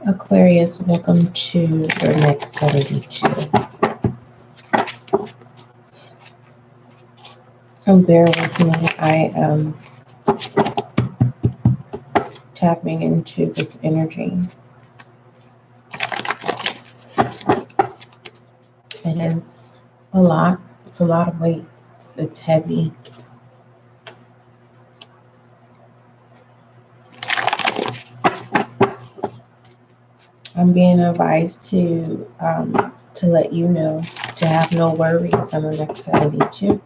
Aquarius, welcome to your next 72. So bear with me. I am tapping into this energy. It is a lot. It's a lot of weight. It's heavy. I'm being advised to let you know to have no worries on the next 72.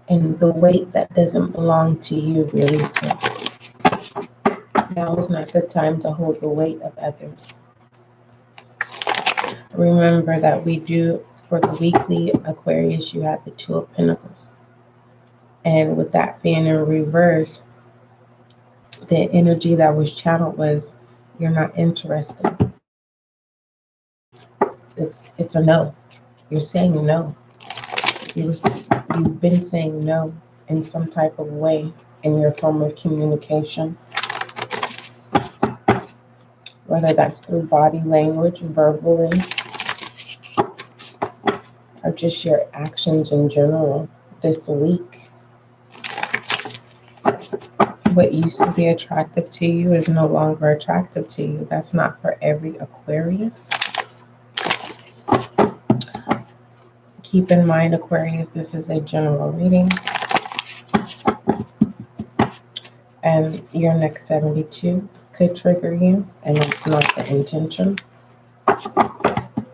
And the weight that doesn't belong to you, release it. Now is not the time to hold the weight of others. Remember that we do, for the weekly Aquarius, you have the Two of Pentacles. And with that being in reverse, the energy that was channeled was, you're not interested. It's a no. You're saying no. You've been saying no in some type of way in your form of communication. Whether that's through body language, verbally, or just your actions in general this week. What used to be attractive to you is no longer attractive to you. That's not for every Aquarius. Keep in mind, Aquarius, this is a general reading. And your next 72 could trigger you, and it's not the intention.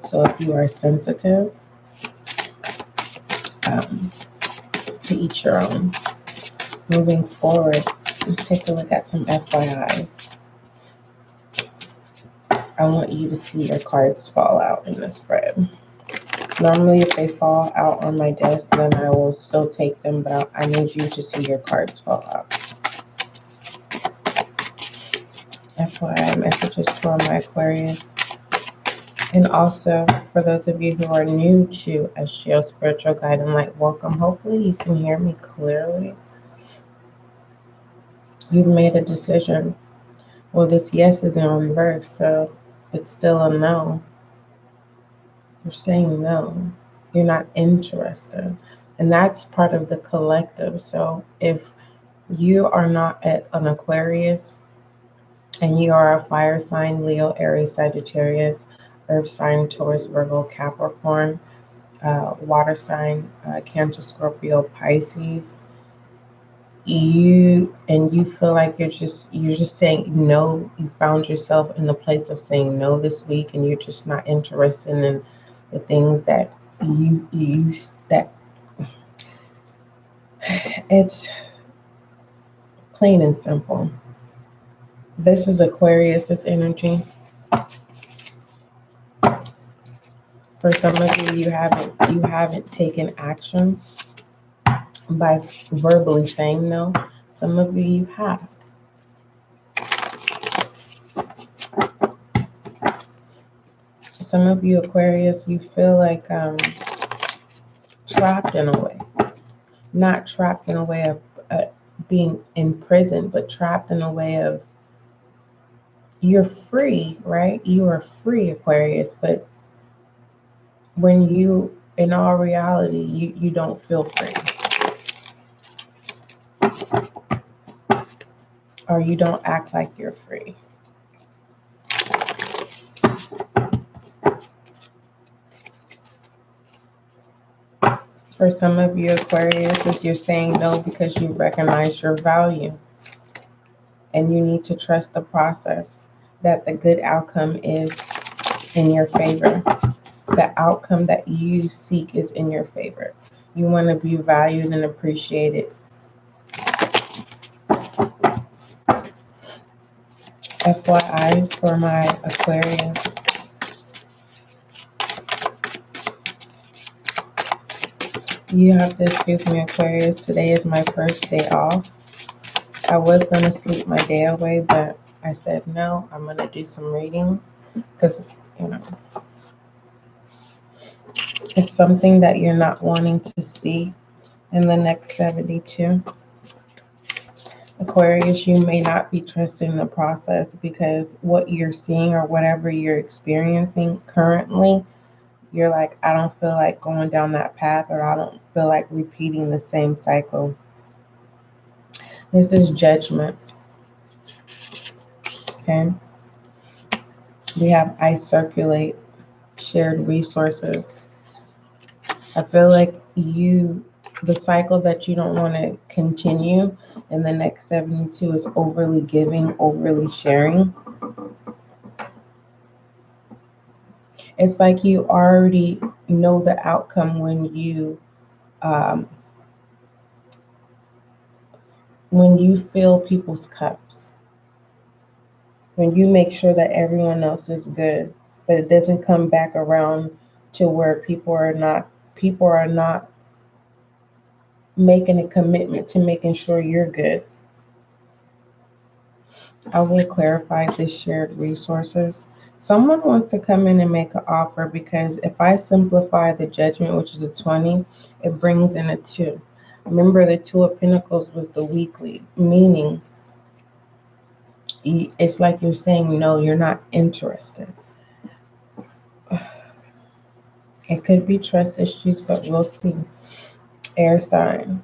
So if you are sensitive, to each your own. Moving forward, let's take a look at some FYIs. I want you to see your cards fall out in the spread. Normally, if they fall out on my desk, then I will still take them, but I need you to see your cards fall out. FYI messages for my Aquarius. And also, for those of you who are new to SGL Spiritual Guiding Light, welcome. Hopefully you can hear me clearly. You've made a decision. Well, this yes is in reverse, so it's still a no. You're saying no. You're not interested. And that's part of the collective. So if you are not an Aquarius and you are a fire sign, Leo, Aries, Sagittarius, earth sign, Taurus, Virgo, Capricorn, water sign, Cancer, Scorpio, Pisces, you feel like you're just saying no. You found yourself in the place of saying no this week, and you're just not interested in the things that you use. That it's plain and simple. This is Aquarius's energy. For some of you, you haven't taken action by verbally saying no. Some of you have. Some of you Aquarius, you feel like trapped in a way. Not trapped in a way of being in prison, but trapped in a way of you're free, right? You are free, Aquarius, but when you, in all reality, you don't feel free. Or you don't act like you're free. For some of you Aquarius, is you're saying no because you recognize your value. And you need to trust the process, that the good outcome is in your favor. The outcome that you seek is in your favor. You want to be valued and appreciated. FYIs for my Aquarius. You have to excuse me, Aquarius. Today is my first day off. I was going to sleep my day away, but I said no, I'm going to do some readings because, it's something that you're not wanting to see in the next 72. Aquarius, you may not be trusting the process because what you're seeing or whatever you're experiencing currently, you're like, I don't feel like going down that path, or I don't feel like repeating the same cycle. This is judgment. Okay. We have I circulate, shared resources. I feel like the cycle that you don't want to continue in the next 72 is overly giving, overly sharing. It's like you already know the outcome when you fill people's cups, when you make sure that everyone else is good, but it doesn't come back around to where people are not making a commitment to making sure you're good. I will clarify this shared resources. Someone wants to come in and make an offer because if I simplify the judgment, which is a 20, it brings in a 2. Remember, the 2 of Pentacles was the weekly, meaning it's like you're saying, no, you're not interested. It could be trust issues, but we'll see. Air sign.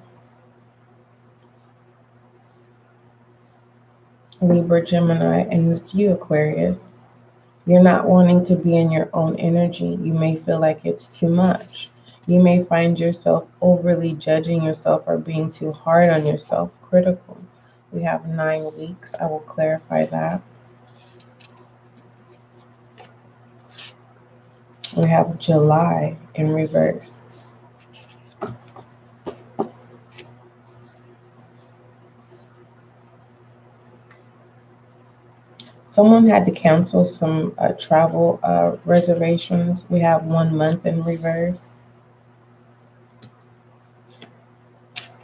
Libra, Gemini, and it's you, Aquarius. You're not wanting to be in your own energy. You may feel like it's too much. You may find yourself overly judging yourself or being too hard on yourself, critical. We have 9 weeks. I will clarify that. We have July in reverse. Someone had to cancel some travel reservations. We have 1 month in reverse.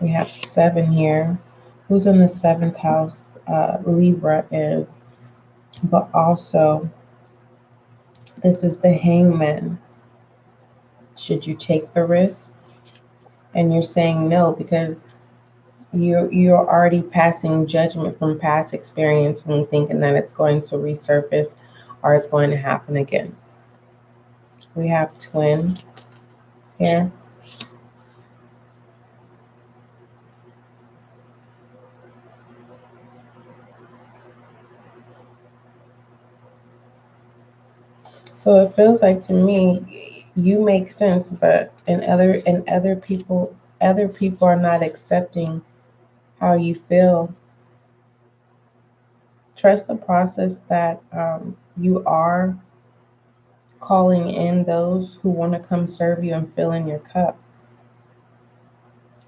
We have 7 here. Who's in the 7th house? Libra is. But also, this is the Hangman. Should you take the risk? And you're saying no because you're already passing judgment from past experience and thinking that it's going to resurface or it's going to happen again. We have Twin here. So it feels like to me you make sense, but other people are not accepting how you feel. Trust the process that you are calling in those who want to come serve you and fill in your cup.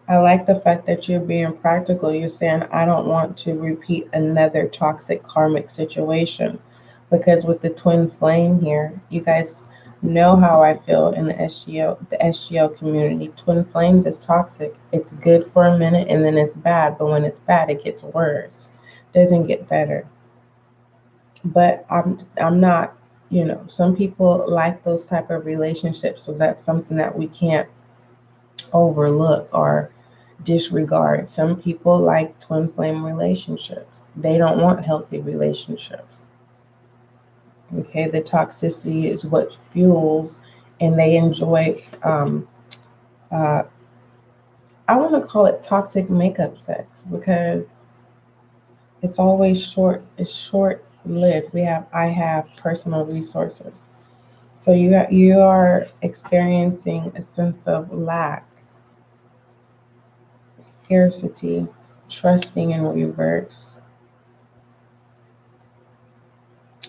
I like the fact that you're being practical. You're saying, I don't want to repeat another toxic karmic situation. Because with the twin flame here, you guys know how I feel in the SGL community. Twin flames is toxic. It's good for a minute and then it's bad. But when it's bad, it gets worse. It doesn't get better. But I'm not, some people like those type of relationships. So that's something that we can't overlook or disregard. Some people like twin flame relationships. They don't want healthy relationships. Okay, the toxicity is what fuels, and they enjoy, I want to call it toxic makeup sex because it's always short. It's short-lived. I have personal resources. So you are experiencing a sense of lack, scarcity, trusting in reverse.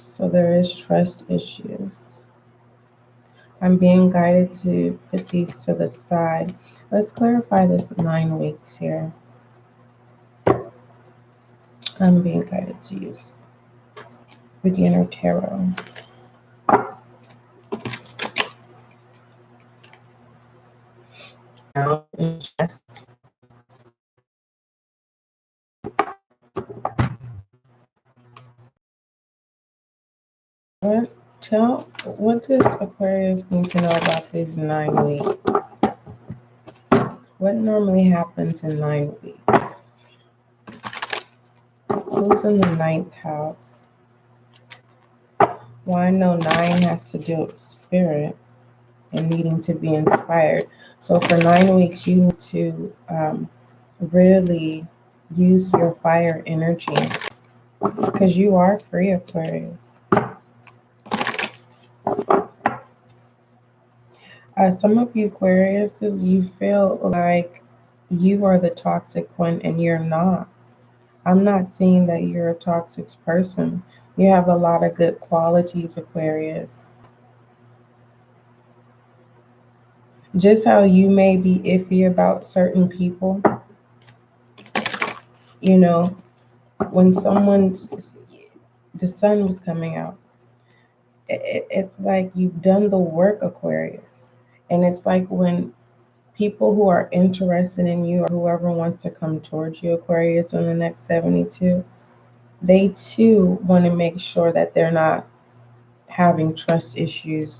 So there is trust issues. I'm being guided to put these to the side. Let's clarify this 9 weeks here. I'm being guided to use. Beginner Tarot. What does Aquarius need to know about these 9 weeks? What normally happens in 9 weeks? Who's in the 9th house? Well, I know 9 has to do with spirit and needing to be inspired. So for 9 weeks, you need to really use your fire energy because you are free, Aquarius. Some of you Aquariuses, you feel like you are the toxic one and you're not. I'm not seeing that you're a toxic person. You have a lot of good qualities, Aquarius. Just how you may be iffy about certain people, you know, when the sun was coming out, it's like you've done the work, Aquarius. And it's like when people who are interested in you or whoever wants to come towards you, Aquarius, in the next 72, they too want to make sure that they're not having trust issues.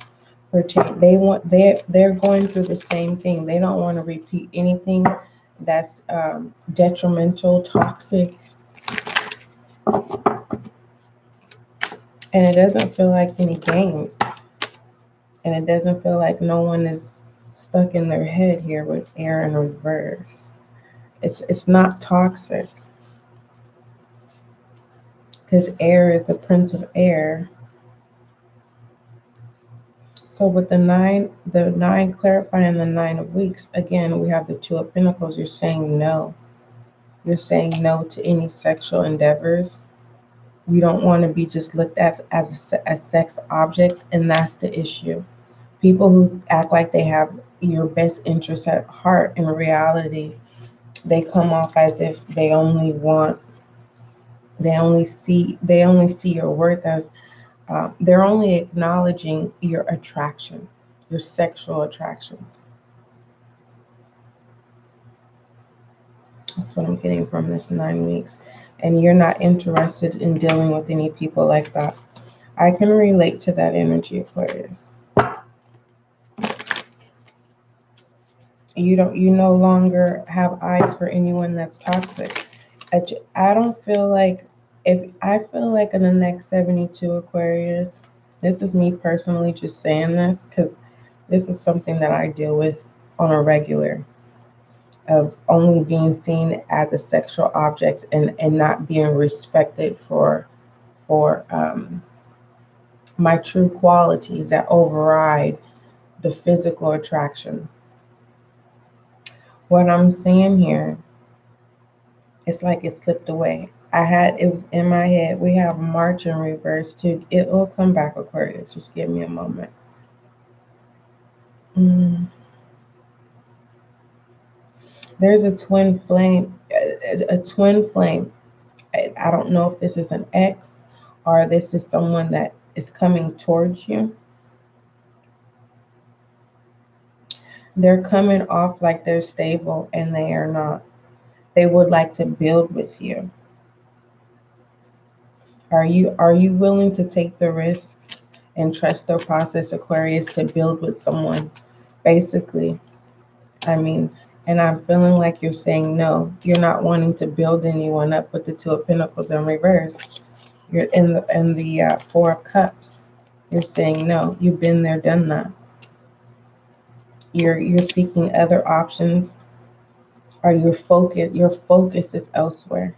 They're going through the same thing. They don't want to repeat anything that's detrimental, toxic, and it doesn't feel like any games. And it doesn't feel like no one is stuck in their head here with air in reverse. It's not toxic because air is the prince of air. So with the nine clarifying the 9 of weeks, again, we have the 2 of Pentacles. You're saying no. You're saying no to any sexual endeavors. You don't want to be just looked at as a sex object, and that's the issue. People who act like they have your best interest at heart, in reality, they come off as if they only see your worth as they're only acknowledging your attraction, your sexual attraction. That's what I'm getting from this 9 weeks. And you're not interested in dealing with any people like that. I can relate to that energy, Aquarius. You no longer have eyes for anyone that's toxic. I don't feel like, I feel like in the next 72, Aquarius, this is me personally just saying this because this is something that I deal with on a regular, of only being seen as a sexual object and not being respected for my true qualities that override the physical attraction. What I'm seeing here, it's like it slipped away. It was in my head. We have March in reverse too. It will come back, Aquarius. Just give me a moment. There's a twin flame. A twin flame. I don't know if this is an ex or this is someone that is coming towards you. They're coming off like they're stable and they are not. They would like to build with you. Are you willing to take the risk and trust the process, Aquarius, to build with someone? Basically, I mean, and I'm feeling like you're saying no. You're not wanting to build anyone up with the 2 of Pentacles in reverse. You're in the 4 of Cups. You're saying no. You've been there, done that. You're seeking other options, or your focus is elsewhere.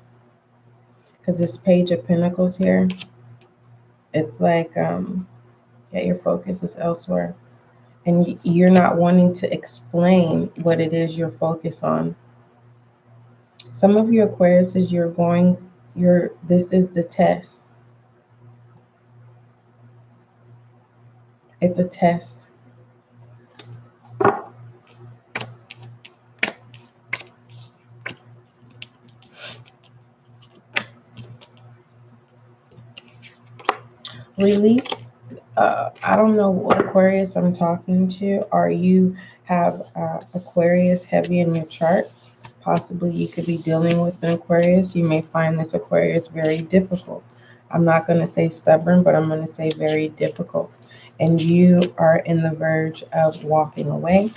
Because this Page of Pentacles here, it's like your focus is elsewhere, and you're not wanting to explain what it is you're focused on. Some of you Aquariuses, this is the test. It's a test. Release. I don't know what Aquarius I'm talking to, or you have Aquarius heavy in your chart. Possibly you could be dealing with an Aquarius. You may find this Aquarius very difficult. I'm not going to say stubborn, but I'm going to say very difficult. And you are in the verge of walking away.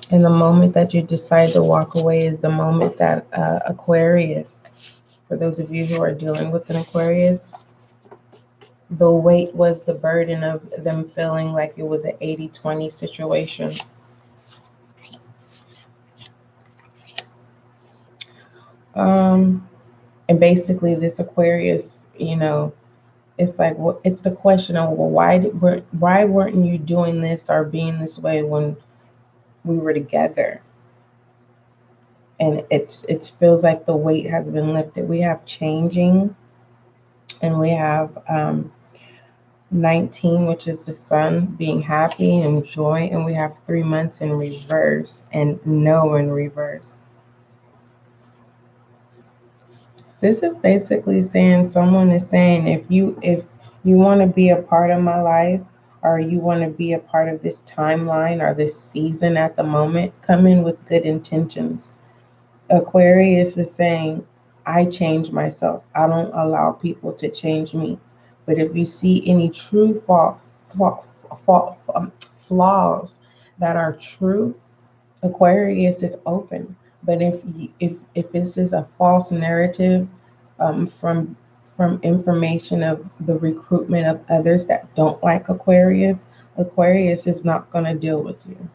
And the moment that you decide to walk away is the moment that Aquarius, for those of you who are dealing with an Aquarius, the weight was the burden of them feeling like it was an 80-20 situation. And basically this Aquarius, it's like, it's the question of, well, why weren't you doing this or being this way when we were together? And it feels like the weight has been lifted. We have changing, and we have 19, which is the sun being happy and joy, and we have 3 months in reverse and no in reverse. This is basically saying, someone is saying, if you want to be a part of my life, or you want to be a part of this timeline or this season at the moment, come in with good intentions. Aquarius is saying, I change myself. I don't allow people to change me. But if you see any true flaws that are true, Aquarius is open. But if this is a false narrative, from information of the recruitment of others that don't like Aquarius, Aquarius is not going to deal with you.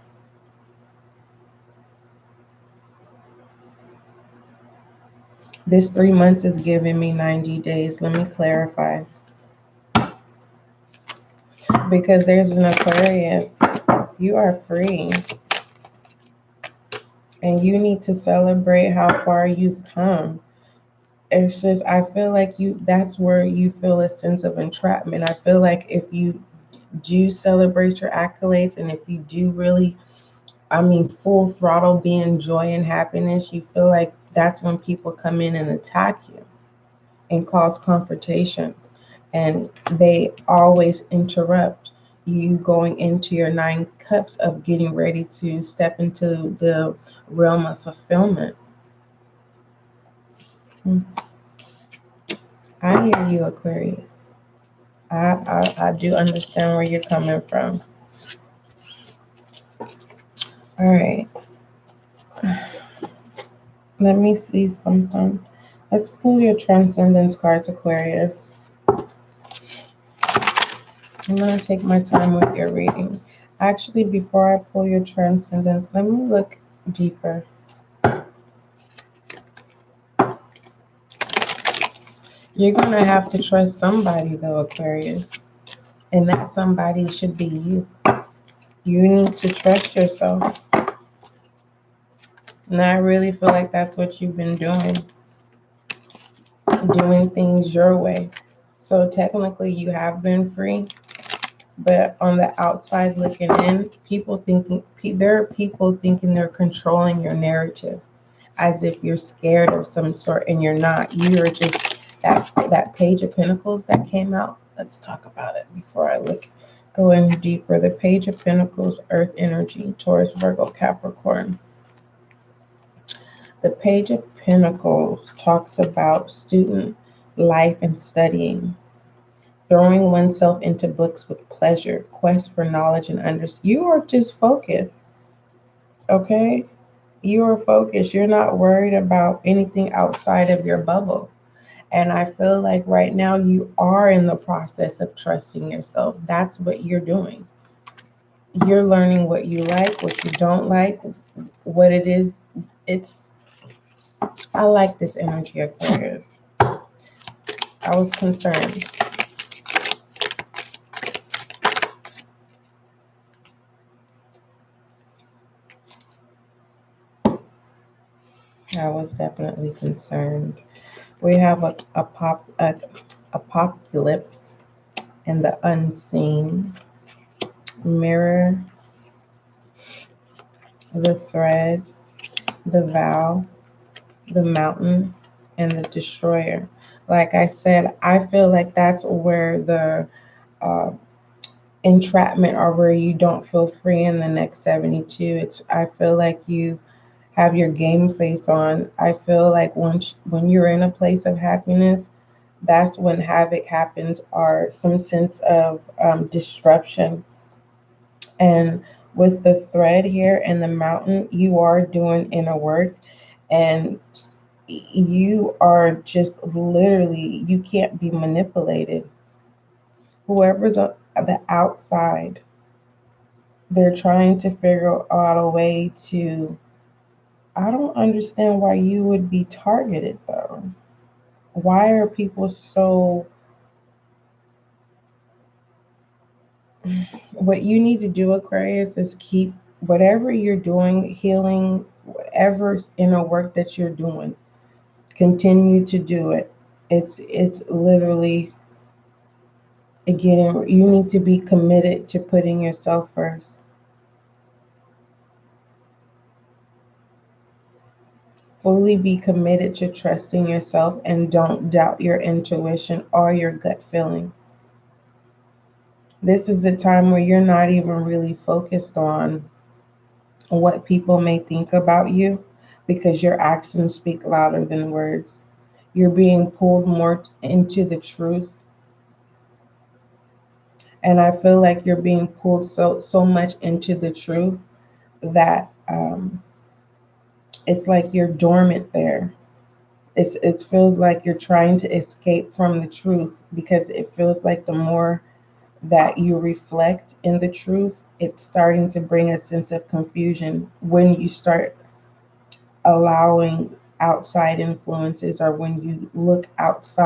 This 3 months is giving me 90 days. Let me clarify. Because there's an Aquarius, you are free. And you need to celebrate how far you've come. It's just, I feel like that's where you feel a sense of entrapment. I feel like if you do celebrate your accolades, and if you do really, full throttle be in joy and happiness, you feel like that's when people come in and attack you and cause confrontation. And they always interrupt you going into your 9 cups of getting ready to step into the realm of fulfillment. I hear you, Aquarius. I do understand where you're coming from. All right. Let me see something. Let's pull your transcendence cards, Aquarius. I'm going to take my time with your reading. Actually, before I pull your transcendence, let me look deeper. You're going to have to trust somebody, though, Aquarius. And that somebody should be you. You need to trust yourself. And I really feel like that's what you've been doing. Doing things your way. So technically you have been free. But on the outside looking in, there are people thinking they're controlling your narrative as if you're scared of some sort, and you're not. You're just that Page of Pentacles that came out. Let's talk about it before I go in deeper. The Page of Pentacles, Earth energy, Taurus, Virgo, Capricorn. The Page of Pentacles talks about student life and studying. Throwing oneself into books with pleasure, quest for knowledge and understanding. You are just focused, okay? You are focused. You're not worried about anything outside of your bubble. And I feel like right now you are in the process of trusting yourself. That's what you're doing. You're learning what you like, what you don't like, what it is. I like this energy, Aquarius. I was concerned. I was definitely concerned. We have a apocalypse and the unseen, mirror, the thread, the vow, the mountain, and the destroyer. Like I said, I feel like that's where the uh, entrapment, or where you don't feel free in the next 72. It's, I feel like you have your game face on. I feel like when you're in a place of happiness, that's when havoc happens, or some sense of disruption. And with the thread here and the mountain, you are doing inner work, and you are just literally, you can't be manipulated. Whoever's on the outside, they're trying to figure out a way to. I don't understand why you would be targeted though. Why are people so. What you need to do, Aquarius, is keep whatever you're doing, healing, whatever's inner work that you're doing, continue to do it. It's literally, again, you need to be committed to putting yourself first. Fully be committed to trusting yourself, and don't doubt your intuition or your gut feeling. This is a time where you're not even really focused on what people may think about you, because your actions speak louder than words. You're being pulled more into the truth. And I feel like you're being pulled so much into the truth that it's like you're dormant there. It feels like you're trying to escape from the truth, because it feels like the more that you reflect in the truth, it's starting to bring a sense of confusion when you start allowing outside influences, or when you look outside